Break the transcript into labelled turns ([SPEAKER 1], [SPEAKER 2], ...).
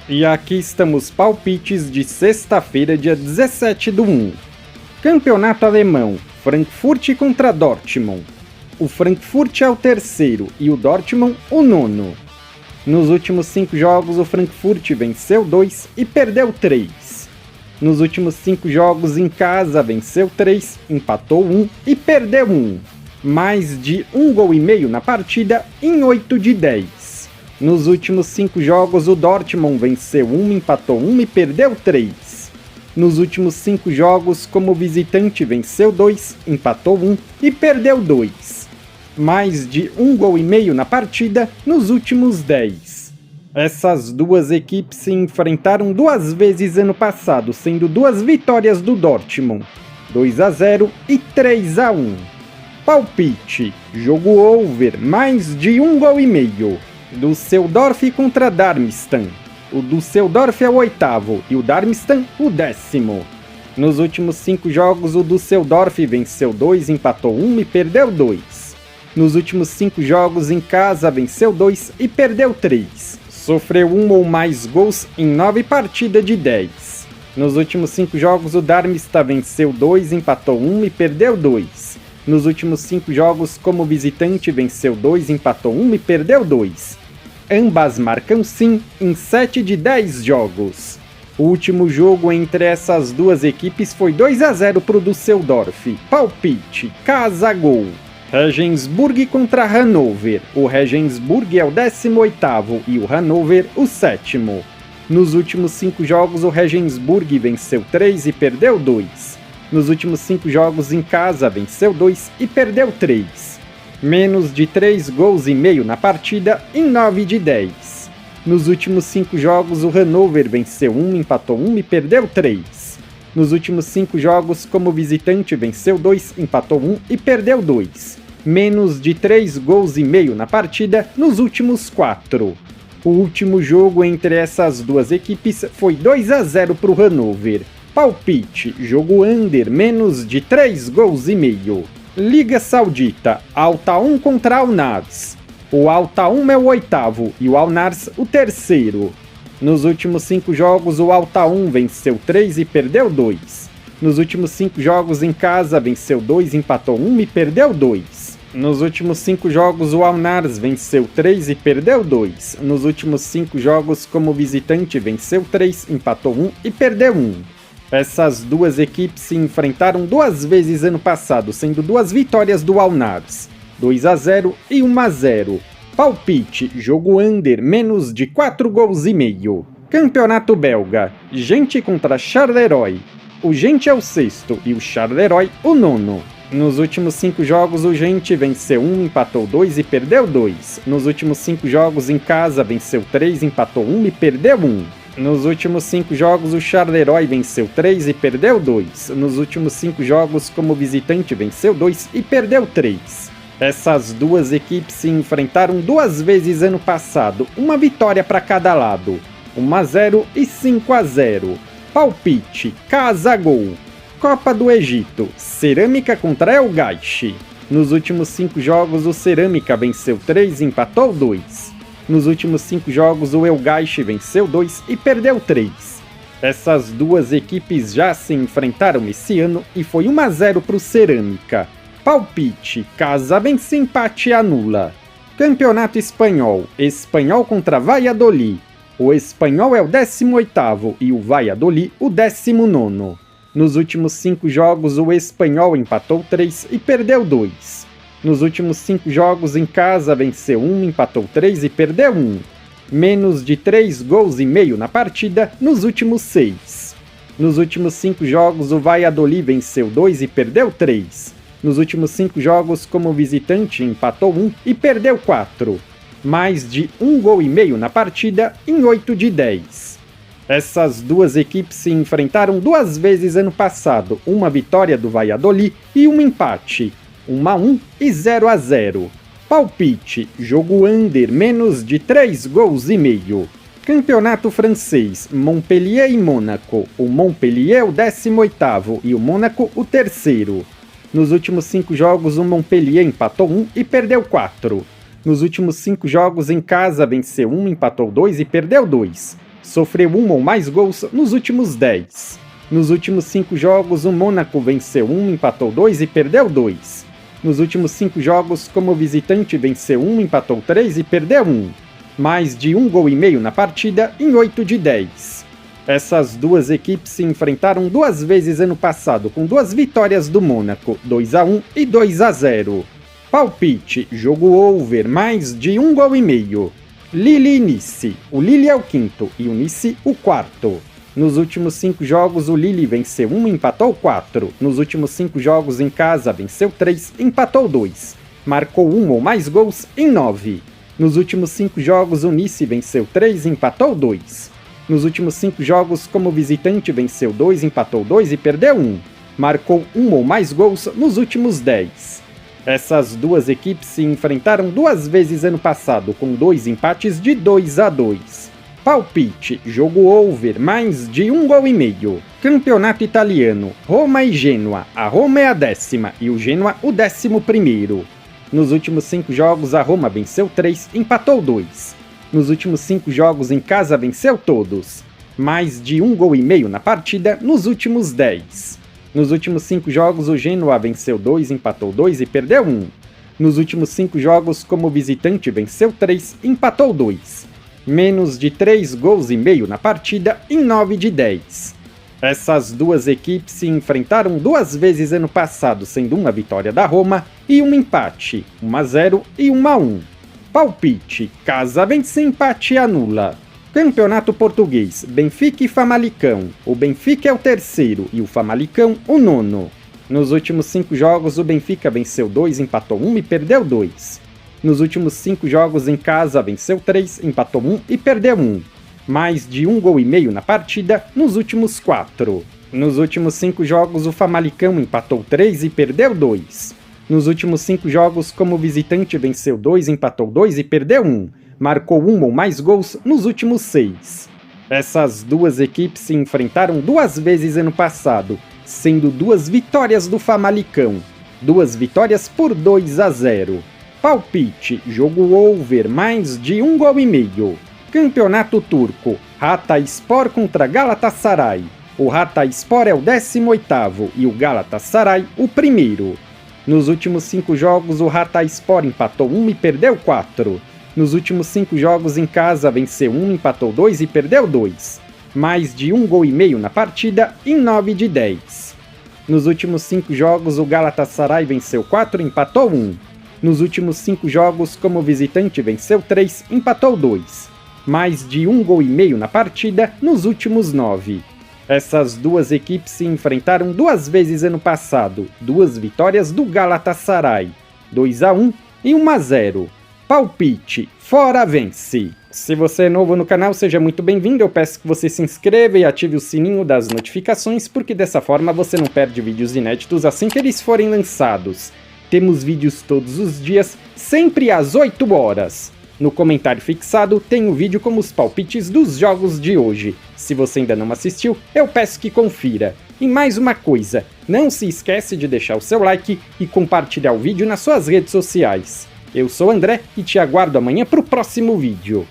[SPEAKER 1] E aqui estamos palpites de sexta-feira, dia 17/1. Campeonato alemão, Frankfurt contra Dortmund. O Frankfurt é o terceiro e o Dortmund o nono. Nos últimos 5 jogos o Frankfurt venceu 2 e perdeu 3. Nos últimos 5 jogos em casa venceu 3, empatou 1 e perdeu 1. Mais de 1,5 gols na partida em 8 de 10. Nos últimos 5 jogos o Dortmund venceu 1, empatou 1 e perdeu 3. Nos últimos 5 jogos como visitante venceu 2, empatou 1 e perdeu 2. Mais de 1,5 gols na partida nos últimos 10. Essas duas equipes se enfrentaram 2 vezes ano passado, sendo 2 vitórias do Dortmund, 2-0 e 3-1. Palpite, jogo over, mais de 1,5 gols. Düsseldorf contra Darmstadt. O Düsseldorf é o 8º e o Darmstadt o 10º. Nos últimos 5 jogos o Düsseldorf venceu 2, empatou 1 e perdeu 2. Nos últimos 5 jogos em casa venceu 2 e perdeu 3. Sofreu 1 ou mais gols em 9 partidas de 10. Nos últimos 5 jogos o Darmstadt venceu 2, empatou 1 e perdeu 2. Nos últimos 5 jogos como visitante venceu 2, empatou 1 e perdeu 2. Ambas marcam sim em 7 de 10 jogos. O último jogo entre essas duas equipes foi 2-0 para o Düsseldorf. Palpite, casa gol. Regensburg contra Hannover. O Regensburg é o 18º e o Hannover o 7º. Nos últimos 5 jogos o Regensburg venceu 3 e perdeu 2. Nos últimos 5 jogos em casa venceu 2 e perdeu 3. Menos de 3,5 gols na partida em 9 de 10. Nos últimos 5 jogos o Hannover venceu 1, empatou 1 e perdeu 3. Nos últimos 5 jogos como visitante venceu 2, empatou 1 e perdeu 2. Menos de 3,5 gols na partida nos últimos 4. O último jogo entre essas duas equipes foi 2-0 para o Hannover. Palpite, jogo under, menos de 3,5 gols. Liga Saudita, Al-Taun contra Al-Nassr. O Al-Taun é o 8º e o Al-Nassr o 3º. Nos últimos 5 jogos o Al-Taun venceu 3 e perdeu 2. Nos últimos 5 jogos em casa venceu 2, empatou 1 e perdeu 2. Nos últimos 5 jogos o Al-Nassr venceu 3 e perdeu 2. Nos últimos 5 jogos como visitante venceu 3, empatou 1 e perdeu 1. Essas duas equipes se enfrentaram 2 vezes ano passado, sendo 2 vitórias do Al-Nassr, 2-0 e 1-0. Palpite, jogo under, menos de 4,5 gols. Campeonato belga, Gent contra Charleroi. O Gent é o 6º e o Charleroi o 9º. Nos últimos 5 jogos o Gent venceu 1, empatou 2 e perdeu 2. Nos últimos 5 jogos em casa venceu 3, empatou 1 e perdeu 1. Nos últimos 5 jogos o Charleroi venceu 3 e perdeu 2. Nos últimos 5 jogos como visitante venceu 2 e perdeu 3. Essas duas equipes se enfrentaram 2 vezes ano passado, uma vitória para cada lado, 1-0 e 5-0. Palpite, casa gol. Copa do Egito, Cerâmica contra El Gaish. Nos últimos 5 jogos o Cerâmica venceu 3 e empatou 2. Nos últimos 5 jogos o El Gaish venceu 2 e perdeu 3. Essas duas equipes já se enfrentaram esse ano e foi 1-0 para o Cerâmica. Palpite, casa vence, empate anula. Campeonato Espanhol, Espanhol contra Valladolid. O Espanhol é o 18º e o Valladolid o 19º. Nos últimos 5 jogos o Espanhol empatou 3 e perdeu 2. Nos últimos 5 jogos em casa venceu 1, empatou 3 e perdeu 1. Menos de 3,5 gols na partida nos últimos 6. Nos últimos 5 jogos o Valladolid venceu 2 e perdeu 3. Nos últimos 5 jogos como visitante empatou 1 e perdeu 4. Mais de 1,5 gols na partida em 8 de 10. Essas duas equipes se enfrentaram 2 vezes ano passado, uma vitória do Valladolid e um empate. 1-1 e 0-0. Palpite, jogo under, menos de 3,5 gols. Campeonato francês, Montpellier e Mônaco. O Montpellier é o 18º e o Mônaco o 3º. Nos últimos 5 jogos o Montpellier empatou 1 e perdeu 4. Nos últimos 5 jogos em casa venceu 1, empatou 2 e perdeu 2. sofreu 1 ou mais gols nos últimos 10. Nos últimos 5 jogos, o Mônaco venceu 1, empatou 2 e perdeu 2. Nos últimos 5 jogos, como visitante, venceu 1, empatou 3 e perdeu 1. Mais de 1 gol e meio na partida em 8 de 10. Essas duas equipes se enfrentaram 2 vezes ano passado, com 2 vitórias do Mônaco, 2-1 e 2-0. Palpite, jogo over, mais de 1 gol e meio. Lille e Nice, o Lille é o quinto e o Nice o quarto. Nos últimos 5 jogos, o Lille venceu 1 e empatou 4. Nos últimos 5 jogos em casa, venceu 3 e empatou 2. Marcou 1 ou mais gols em 9. Nos últimos 5 jogos, o Nice venceu 3 e empatou 2. Nos últimos 5 jogos, como visitante, venceu 2, empatou 2 e perdeu 1. Marcou 1 ou mais gols nos últimos 10. Essas duas equipes se enfrentaram 2 vezes ano passado, com 2 empates de 2-2. Palpite, jogo over, mais de 1 gol e meio. Campeonato italiano, Roma e Gênua. A Roma é a 10ª e o Gênua o 11º. Nos últimos 5 jogos, a Roma venceu 3, empatou 2. Nos últimos 5 jogos em casa, venceu todos. Mais de 1 gol e meio na partida nos últimos 10. Nos últimos 5 jogos, o Gênua venceu 2, empatou 2 e perdeu 1. Nos últimos 5 jogos, como visitante, venceu 3, empatou 2. Menos de 3 gols e meio na partida em 9 de 10. Essas duas equipes se enfrentaram 2 vezes ano passado, sendo uma vitória da Roma e um empate, 1-0 e 1-1. Palpite, casa vence, empate anula. Campeonato português, Benfica e Famalicão. O Benfica é o 3º e o Famalicão o 9º. Nos últimos 5 jogos, o Benfica venceu 2, empatou 1 e perdeu 2. Nos últimos 5 jogos em casa, venceu 3, empatou 1 e perdeu 1. Mais de 1 gol e meio na partida nos últimos 4. Nos últimos 5 jogos, o Famalicão empatou 3 e perdeu 2. Nos últimos 5 jogos, como visitante, venceu 2, empatou 2 e perdeu 1. Marcou 1 ou mais gols nos últimos 6. Essas duas equipes se enfrentaram 2 vezes ano passado, sendo 2 vitórias do Famalicão. 2 vitórias por 2-0. Palpite, jogo over, mais de 1 gol e meio. Campeonato turco, Hatayspor contra Galatasaray. O Hatayspor é o 18º e o Galatasaray o 1º. Nos últimos 5 jogos, o Hatayspor empatou 1 e perdeu 4. Nos últimos 5 jogos em casa, venceu 1, empatou 2 e perdeu 2. Mais de 1 gol e meio na partida em 9 de 10. Nos últimos 5 jogos, o Galatasaray venceu 4 e empatou 1. Nos últimos 5 jogos, como visitante, venceu 3, empatou 2. Mais de 1 gol e meio na partida nos últimos 9. Essas duas equipes se enfrentaram 2 vezes ano passado, 2 vitórias do Galatasaray, 2-1 e 1-0. Palpite, fora vence! Se você é novo no canal, seja muito bem-vindo, eu peço que você se inscreva e ative o sininho das notificações, porque dessa forma você não perde vídeos inéditos assim que eles forem lançados. Temos vídeos todos os dias, sempre às 8 horas. No comentário fixado tem o vídeo com os palpites dos jogos de hoje. Se você ainda não assistiu, eu peço que confira. E mais uma coisa, não se esquece de deixar o seu like e compartilhar o vídeo nas suas redes sociais. Eu sou o André e te aguardo amanhã para o próximo vídeo.